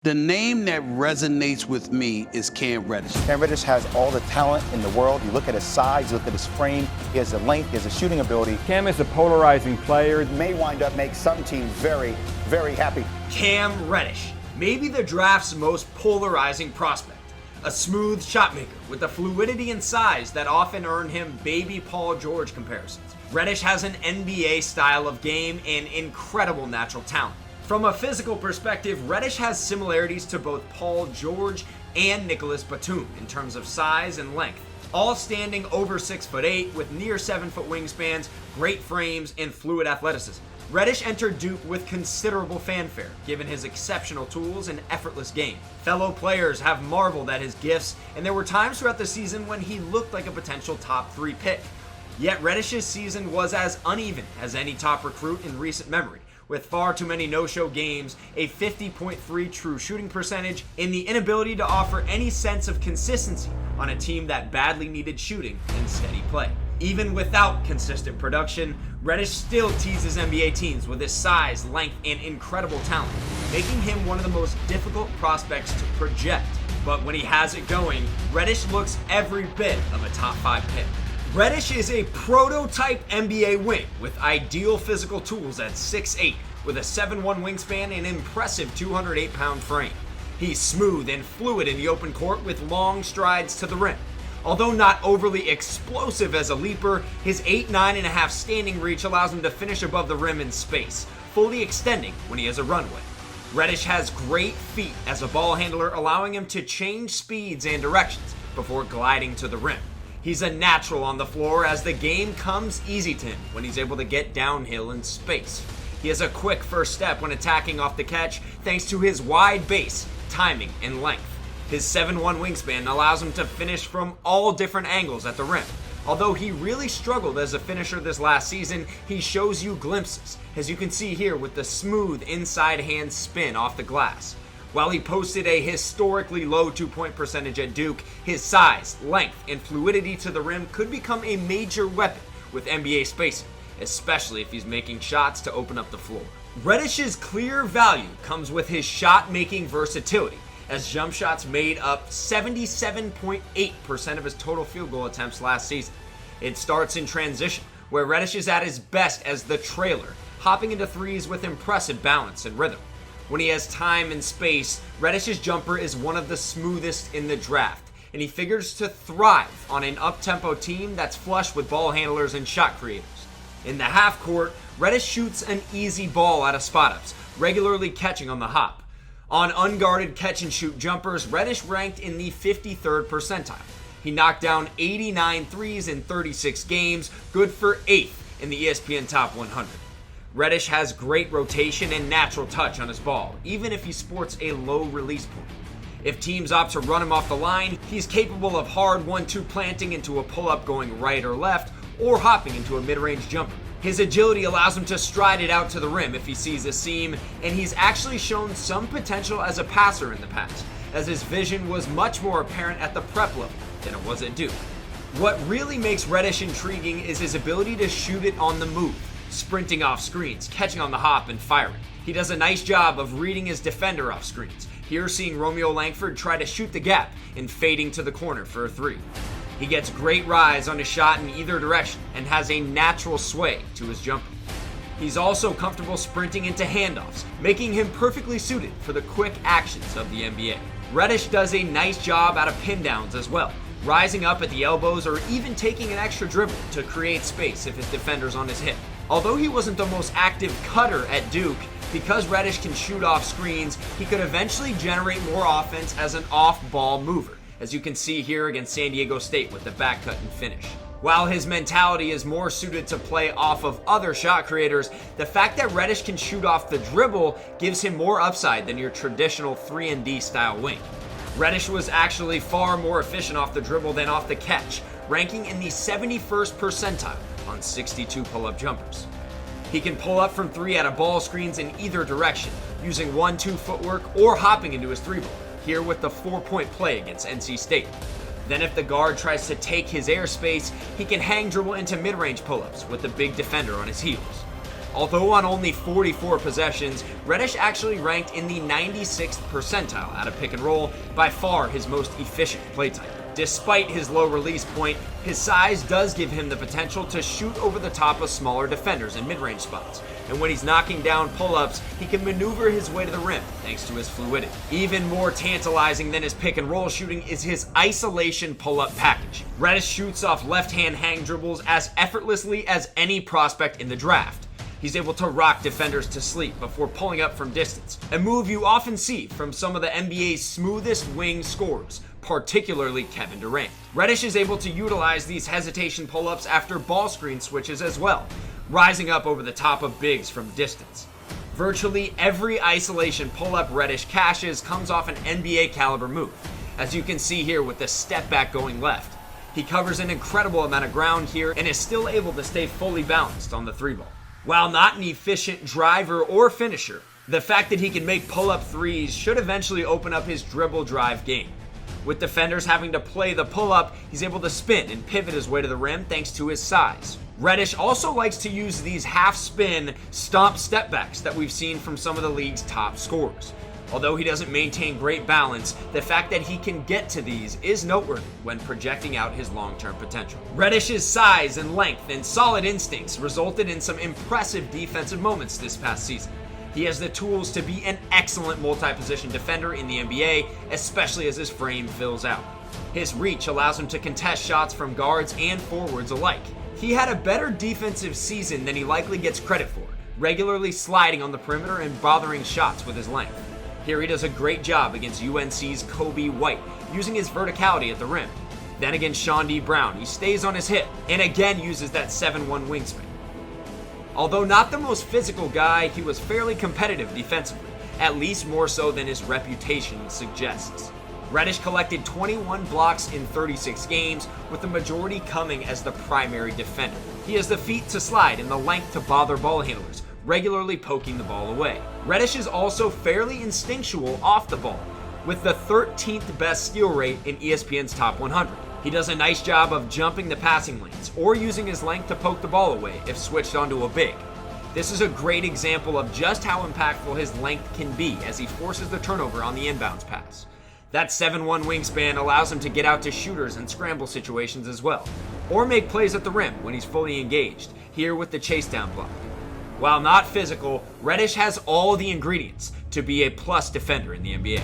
The name that resonates with me is Cam Reddish. Cam Reddish has all the talent in the world. You look at his size, you look at his frame, he has the length, he has the shooting ability. Cam is a polarizing player. May wind up making some teams very, very happy. Cam Reddish, maybe the draft's most polarizing prospect. A smooth shot maker with the fluidity and size that often earn him baby Paul George comparisons. Reddish has an NBA style of game and incredible natural talent. From a physical perspective, Reddish has similarities to both Paul George and Nicolas Batum in terms of size and length, all standing over 6'8" with near 7-foot wingspans, great frames, and fluid athleticism. Reddish entered Duke with considerable fanfare, given his exceptional tools and effortless game. Fellow players have marveled at his gifts, and there were times throughout the season when he looked like a potential top 3 pick. Yet Reddish's season was as uneven as any top recruit in recent memory, with far too many no-show games, a 50.3 true shooting percentage, and the inability to offer any sense of consistency on a team that badly needed shooting and steady play. Even without consistent production, Reddish still teases NBA teams with his size, length, and incredible talent, making him one of the most difficult prospects to project. But when he has it going, Reddish looks every bit of a top 5 pick. Reddish is a prototype NBA wing with ideal physical tools at 6'8", with a 7'1" wingspan and an impressive 208-pound frame. He's smooth and fluid in the open court with long strides to the rim. Although not overly explosive as a leaper, his 8'9.5" standing reach allows him to finish above the rim in space, fully extending when he has a runway. Reddish has great feet as a ball handler, allowing him to change speeds and directions before gliding to the rim. He's a natural on the floor as the game comes easy to him when he's able to get downhill in space. He has a quick first step when attacking off the catch thanks to his wide base, timing, and length. His 7'1" wingspan allows him to finish from all different angles at the rim. Although he really struggled as a finisher this last season, he shows you glimpses, as you can see here with the smooth inside hand spin off the glass. While he posted a historically low 2-point percentage at Duke, his size, length, and fluidity to the rim could become a major weapon with NBA spacing, especially if he's making shots to open up the floor. Reddish's clear value comes with his shot-making versatility, as jump shots made up 77.8% of his total field goal attempts last season. It starts in transition, where Reddish is at his best as the trailer, hopping into threes with impressive balance and rhythm. When he has time and space, Reddish's jumper is one of the smoothest in the draft, and he figures to thrive on an up-tempo team that's flush with ball handlers and shot creators. In the half court, Reddish shoots an easy ball out of spot-ups, regularly catching on the hop. On unguarded catch-and-shoot jumpers, Reddish ranked in the 53rd percentile. He knocked down 89 threes in 36 games, good for 8th in the ESPN Top 100. Reddish has great rotation and natural touch on his ball, even if he sports a low release point. If teams opt to run him off the line, he's capable of hard 1-2 planting into a pull-up going right or left, or hopping into a mid-range jumper. His agility allows him to stride it out to the rim if he sees a seam, and he's actually shown some potential as a passer in the past, as his vision was much more apparent at the prep level than it was at Duke. What really makes Reddish intriguing is his ability to shoot it on the move, sprinting off screens, catching on the hop, and firing. He does a nice job of reading his defender off screens, here seeing Romeo Langford try to shoot the gap and fading to the corner for a 3. He gets great rise on his shot in either direction and has a natural sway to his jumper. He's also comfortable sprinting into handoffs, making him perfectly suited for the quick actions of the NBA. Reddish does a nice job out of pin downs as well, rising up at the elbows or even taking an extra dribble to create space if his defender's on his hip. Although he wasn't the most active cutter at Duke, because Reddish can shoot off screens, he could eventually generate more offense as an off-ball mover, as you can see here against San Diego State with the back cut and finish. While his mentality is more suited to play off of other shot creators, the fact that Reddish can shoot off the dribble gives him more upside than your traditional 3-and-D style wing. Reddish was actually far more efficient off the dribble than off the catch, ranking in the 71st percentile on 62 pull-up jumpers. He can pull up from 3 out of ball screens in either direction, using 1-2 footwork or hopping into his 3-ball, here with the 4-point play against NC State. Then if the guard tries to take his airspace, he can hang dribble into mid-range pull-ups with the big defender on his heels. Although on only 44 possessions, Reddish actually ranked in the 96th percentile out of pick and roll, by far his most efficient play type. Despite his low release point, his size does give him the potential to shoot over the top of smaller defenders in mid-range spots, and when he's knocking down pull-ups, he can maneuver his way to the rim thanks to his fluidity. Even more tantalizing than his pick and roll shooting is his isolation pull-up package. Reddish shoots off left-hand hang dribbles as effortlessly as any prospect in the draft. He's able to rock defenders to sleep before pulling up from distance, a move you often see from some of the NBA's smoothest wing scorers, particularly Kevin Durant. Reddish is able to utilize these hesitation pull-ups after ball screen switches as well, rising up over the top of bigs from distance. Virtually every isolation pull-up Reddish cashes comes off an NBA caliber move, as you can see here with the step back going left. He covers an incredible amount of ground here and is still able to stay fully balanced on the three ball. While not an efficient driver or finisher, the fact that he can make pull-up threes should eventually open up his dribble drive game. With defenders having to play the pull-up, he's able to spin and pivot his way to the rim thanks to his size. Reddish also likes to use these half-spin, stomp step-backs that we've seen from some of the league's top scorers. Although he doesn't maintain great balance, the fact that he can get to these is noteworthy when projecting out his long-term potential. Reddish's size and length and solid instincts resulted in some impressive defensive moments this past season. He has the tools to be an excellent multi-position defender in the NBA, especially as his frame fills out. His reach allows him to contest shots from guards and forwards alike. He had a better defensive season than he likely gets credit for, regularly sliding on the perimeter and bothering shots with his length. Here he does a great job against UNC's Kobe White, using his verticality at the rim. Then against Sean D. Brown, he stays on his hip, and again uses that 7'1" wingspan. Although not the most physical guy, he was fairly competitive defensively, at least more so than his reputation suggests. Reddish collected 21 blocks in 36 games, with the majority coming as the primary defender. He has the feet to slide and the length to bother ball handlers, regularly poking the ball away. Reddish is also fairly instinctual off the ball, with the 13th best steal rate in ESPN's top 100. He does a nice job of jumping the passing lanes or using his length to poke the ball away if switched onto a big. This is a great example of just how impactful his length can be as he forces the turnover on the inbounds pass. That 7'1" wingspan allows him to get out to shooters in scramble situations as well, or make plays at the rim when he's fully engaged, here with the chase down block. While not physical, Reddish has all the ingredients to be a plus defender in the NBA.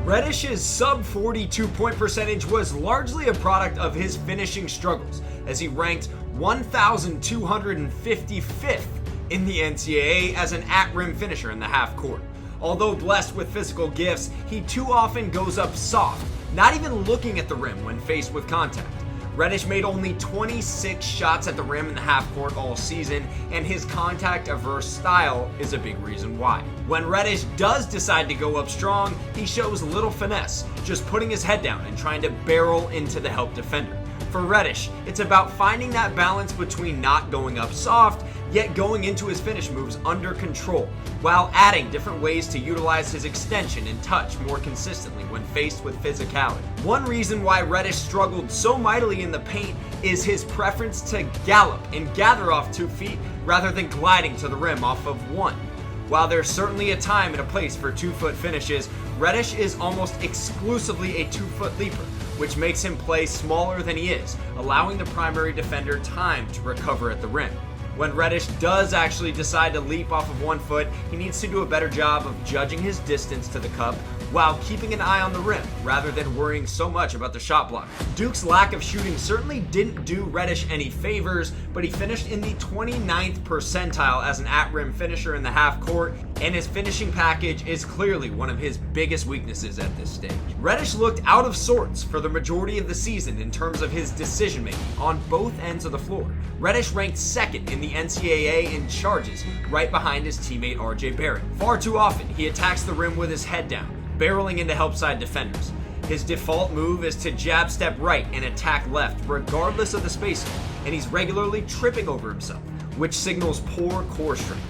Reddish's sub-42 point percentage was largely a product of his finishing struggles, as he ranked 1,255th in the NCAA as an at-rim finisher in the half court. Although blessed with physical gifts, he too often goes up soft, not even looking at the rim when faced with contact. Reddish made only 26 shots at the rim in the half court all season, and his contact-averse style is a big reason why. When Reddish does decide to go up strong, he shows little finesse, just putting his head down and trying to barrel into the help defender. For Reddish, it's about finding that balance between not going up soft, yet going into his finish moves under control, while adding different ways to utilize his extension and touch more consistently when faced with physicality. One reason why Reddish struggled so mightily in the paint is his preference to gallop and gather off 2 feet rather than gliding to the rim off of 1. While there's certainly a time and a place for 2-foot finishes, Reddish is almost exclusively a 2-foot leaper, which makes him play smaller than he is, allowing the primary defender time to recover at the rim. When Reddish does actually decide to leap off of 1 foot, he needs to do a better job of judging his distance to the cup while keeping an eye on the rim rather than worrying so much about the shot block. Duke's lack of shooting certainly didn't do Reddish any favors, but he finished in the 29th percentile as an at-rim finisher in the half court, and his finishing package is clearly one of his biggest weaknesses at this stage. Reddish looked out of sorts for the majority of the season in terms of his decision-making on both ends of the floor. Reddish ranked second in the NCAA in charges, right behind his teammate RJ Barrett. Far too often, he attacks the rim with his head down, barreling into help side defenders. His default move is to jab step right and attack left regardless of the spacing, and he's regularly tripping over himself, which signals poor core strength.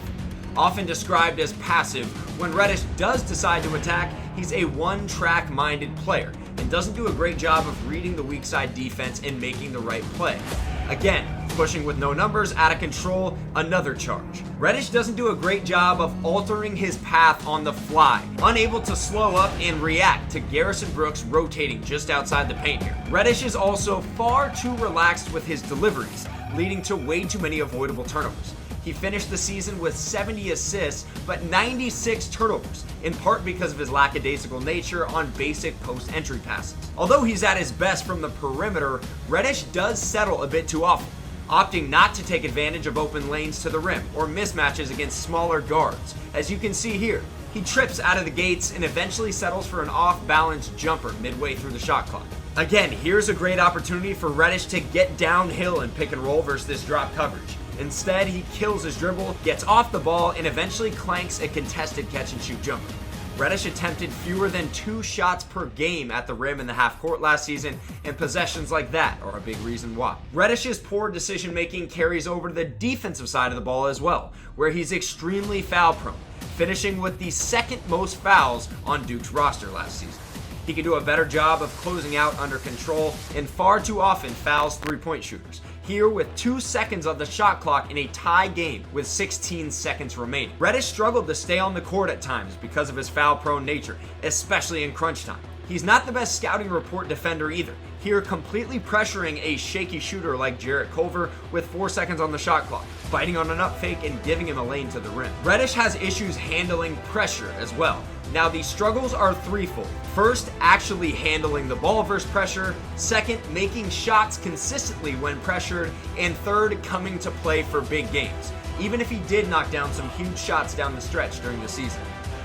Often described as passive, when Reddish does decide to attack, he's a one-track minded player and doesn't do a great job of reading the weak side defense and making the right play. Again, pushing with no numbers, out of control, another charge. Reddish doesn't do a great job of altering his path on the fly, unable to slow up and react to Garrison Brooks rotating just outside the paint here. Reddish is also far too relaxed with his deliveries, leading to way too many avoidable turnovers. He finished the season with 70 assists, but 96 turnovers, in part because of his lackadaisical nature on basic post-entry passes. Although he's at his best from the perimeter, Reddish does settle a bit too often, opting not to take advantage of open lanes to the rim or mismatches against smaller guards. As you can see here, he trips out of the gates and eventually settles for an off-balance jumper midway through the shot clock. Again, here's a great opportunity for Reddish to get downhill and pick and roll versus this drop coverage. Instead, he kills his dribble, gets off the ball, and eventually clanks a contested catch-and-shoot jumper. Reddish attempted fewer than 2 shots per game at the rim in the half court last season, and possessions like that are a big reason why. Reddish's poor decision-making carries over to the defensive side of the ball as well, where he's extremely foul-prone, finishing with the second most fouls on Duke's roster last season. He can do a better job of closing out under control, and far too often fouls three-point shooters. Here with 2 seconds of the shot clock in a tie game with 16 seconds remaining. Reddish struggled to stay on the court at times because of his foul-prone nature, especially in crunch time. He's not the best scouting report defender either, here completely pressuring a shaky shooter like Jarrett Culver with 4 seconds on the shot clock, biting on an up fake and giving him a lane to the rim. Reddish has issues handling pressure as well. Now these struggles are threefold. First, actually handling the ball versus pressure. Second, making shots consistently when pressured. And third, coming to play for big games, even if he did knock down some huge shots down the stretch during the season.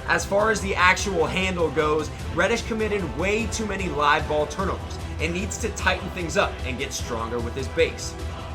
As far as the actual handle goes, Reddish committed way too many live ball turnovers and needs to tighten things up and get stronger with his base.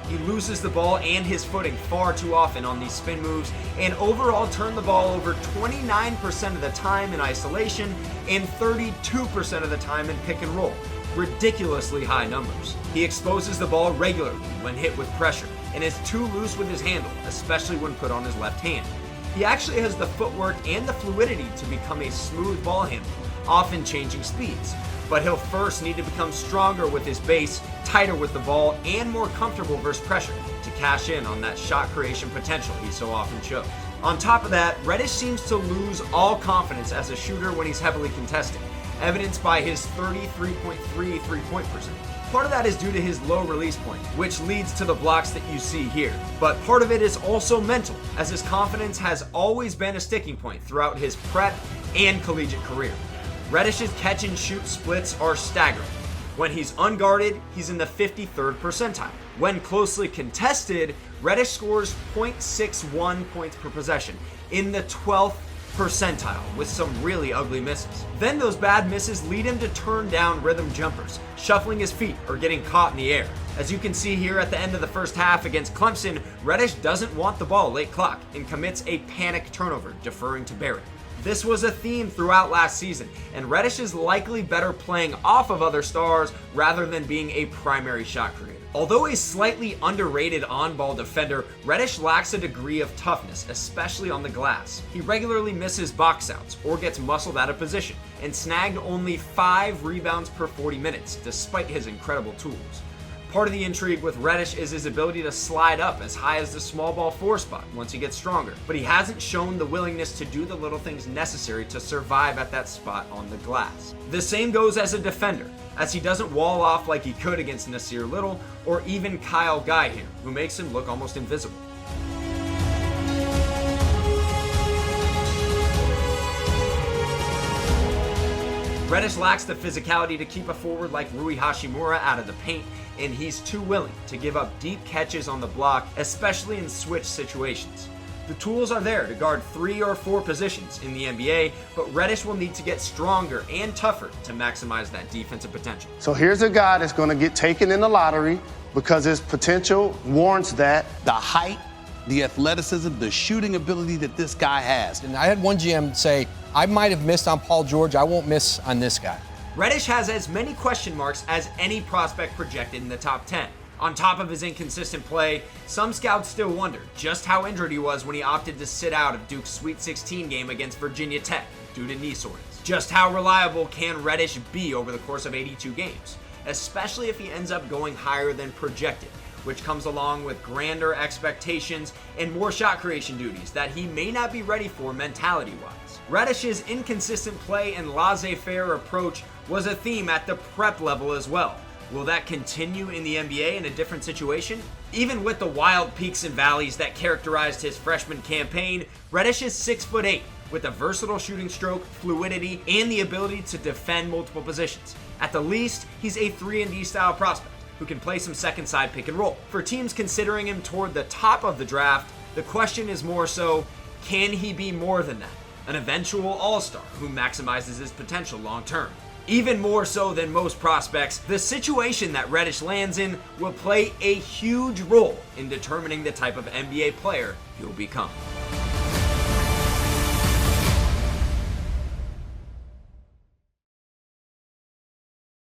He loses the ball and his footing far too often on these spin moves, and overall turned the ball over 29% of the time in isolation and 32% of the time in pick and roll. Ridiculously high numbers. He exposes the ball regularly when hit with pressure and is too loose with his handle, especially when put on his left hand. He actually has the footwork and the fluidity to become a smooth ball handler, often changing speeds. But he'll first need to become stronger with his base, tighter with the ball, and more comfortable versus pressure to cash in on that shot creation potential he so often shows. On top of that, Reddish seems to lose all confidence as a shooter when he's heavily contested, evidenced by his 33.3 three-point percentage. Part of that is due to his low release point, which leads to the blocks that you see here. But part of it is also mental, as his confidence has always been a sticking point throughout his prep and collegiate career. Reddish's catch and shoot splits are staggering. When he's unguarded, he's in the 53rd percentile. When closely contested, Reddish scores 0.61 points per possession in the 12th percentile with some really ugly misses. Then those bad misses lead him to turn down rhythm jumpers, shuffling his feet or getting caught in the air. As you can see here at the end of the first half against Clemson, Reddish doesn't want the ball late clock and commits a panic turnover, deferring to Barrett. This was a theme throughout last season, and Reddish is likely better playing off of other stars rather than being a primary shot creator. Although a slightly underrated on-ball defender, Reddish lacks a degree of toughness, especially on the glass. He regularly misses box outs or gets muscled out of position, and snagged only 5 rebounds per 40 minutes, despite his incredible tools. Part of the intrigue with Reddish is his ability to slide up as high as the small ball 4 spot once he gets stronger, but he hasn't shown the willingness to do the little things necessary to survive at that spot on the glass. The same goes as a defender, as he doesn't wall off like he could against Nasir Little or even Kyle Guy here, who makes him look almost invisible. Reddish lacks the physicality to keep a forward like Rui Hachimura out of the paint, and he's too willing to give up deep catches on the block, especially in switch situations. The tools are there to guard 3 or 4 positions in the NBA, but Reddish will need to get stronger and tougher to maximize that defensive potential. So here's a guy that's going to get taken in the lottery because his potential warrants that. The height, the athleticism, the shooting ability that this guy has. And I had one GM say, I might have missed on Paul George, I won't miss on this guy. Reddish has as many question marks as any prospect projected in the top 10. On top of his inconsistent play, some scouts still wondered just how injured he was when he opted to sit out of Duke's Sweet 16 game against Virginia Tech due to knee soreness. Just how reliable can Reddish be over the course of 82 games, especially if he ends up going higher than projected, which comes along with grander expectations and more shot creation duties that he may not be ready for mentality-wise. Reddish's inconsistent play and laissez-faire approach was a theme at the prep level as well. Will that continue in the NBA in a different situation? Even with the wild peaks and valleys that characterized his freshman campaign, Reddish is 6'8", with a versatile shooting stroke, fluidity, and the ability to defend multiple positions. At the least, he's a 3-and-D style prospect who can play some second side pick and roll. For teams considering him toward the top of the draft, the question is more so, can he be more than that? An eventual all-star who maximizes his potential long term. Even more so than most prospects, the situation that Reddish lands in will play a huge role in determining the type of NBA player he'll become.